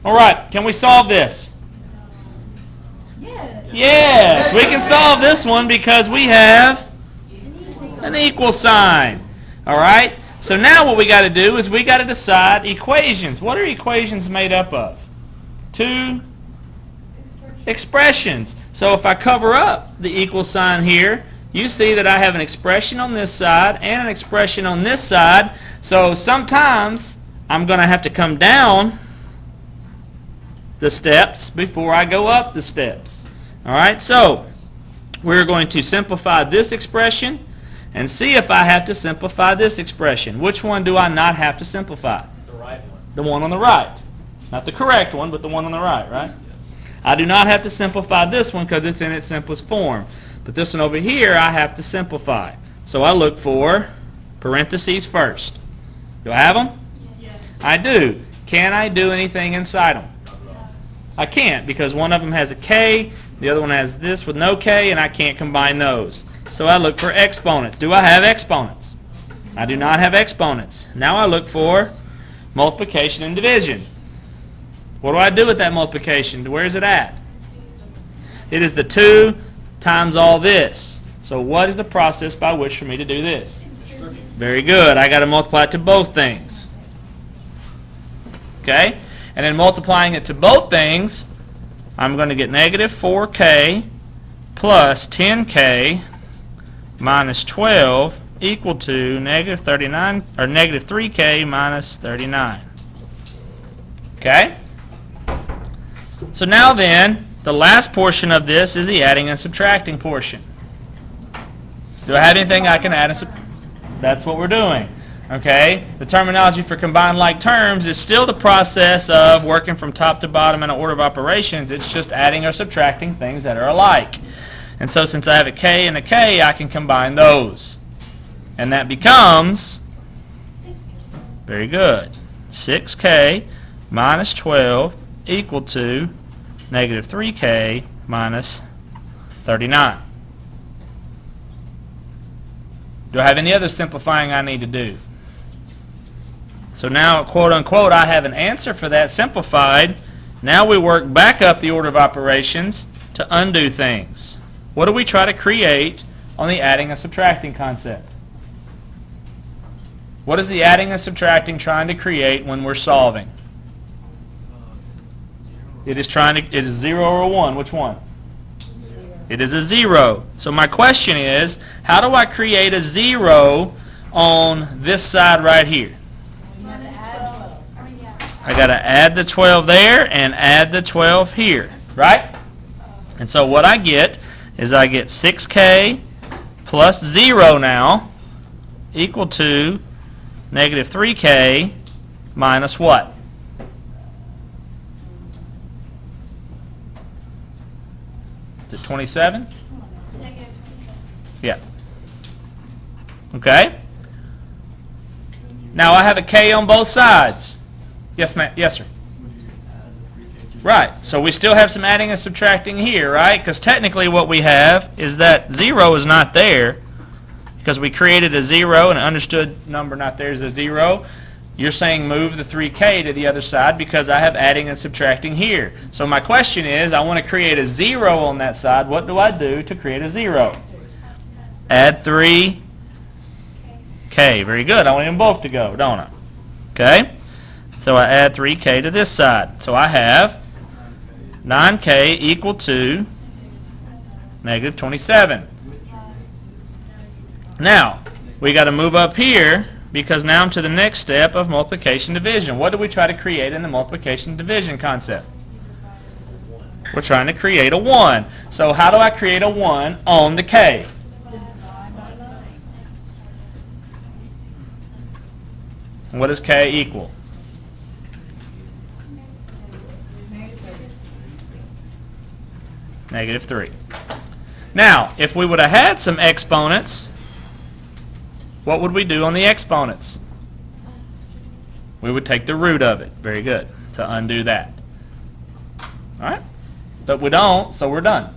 All right, can we solve this? Yes, we can solve this one because we have an equal sign. All right, so now what we got to do is we got to decide equations. What are equations made up of? Two expressions. So if I cover up the equal sign here, you see that I have an expression on this side and an expression on this side. So sometimes I'm going to have to come down the steps before I go up the steps. All right, so we're going to simplify this expression and see if I have to simplify this expression. Which one do I not have to simplify? The right one. The one on the right. Not the correct one, but the one on the right, right? I do not have to simplify this one because it's in its simplest form. But this one over here, I have to simplify. So I look for parentheses first. Do I have them? Yes. I do. Can I do anything inside them? I can't because one of them has a k, the other one has this with no k, and I can't combine those. So I look for exponents. Do I have exponents? I do not have exponents. Now I look for multiplication and division. What do I do with that multiplication? Where is it at? It is the 2 times all this. So what is the process by which for me to do this? Very good. I got to multiply it to both things. Okay? And then multiplying it to both things, I'm going to get negative 4k plus 10k minus 12 equal to negative 39 or negative 3k minus 39. Okay? So now then, the last portion of this is the adding and subtracting portion. Do I have anything I can add and subtract? That's what we're doing. Okay? The terminology for combined like terms is still the process of working from top to bottom in an order of operations. It's just adding or subtracting things that are alike. And so since I have a k and a k, I can combine those. And that becomes, very good, 6k minus 12 equal to negative 3k minus 39. Do I have any other simplifying I need to do? So now, quote unquote, I have an answer for that simplified. Now we work back up the order of operations to undo things. What do we try to create on the adding and subtracting concept? What is the adding and subtracting trying to create when we're solving? It is 0 or 1. Which one? It is a 0. So my question is, how do I create a 0 on this side right here? I got to add the 12 there and add the 12 here, right? And so what I get is I get 6k plus 0 now equal to negative 3k minus what? Is it 27? Yeah. Okay. Now I have a k on both sides. Yes, ma'am. Yes, sir. Right. So we still have some adding and subtracting here, right? Because technically what we have is that 0 is not there because we created a 0 and an understood number not there is a 0. You're saying move the 3k to the other side because I have adding and subtracting here. So my question is, I want to create a 0 on that side. What do I do to create a 0? Add 3k. Very good. I want them both to go, don't I? Okay. So I add 3k to this side. So I have 9k equal to negative 27. Now, we got to move up here because now I'm to the next step of multiplication division. What do we try to create in the multiplication division concept? We're trying to create a 1. So how do I create a 1 on the k? What does k equal? Negative 3. Now, if we would have had some exponents, what would we do on the exponents? We would take the root of it. Very good. To undo that. All right? But we don't, so we're done.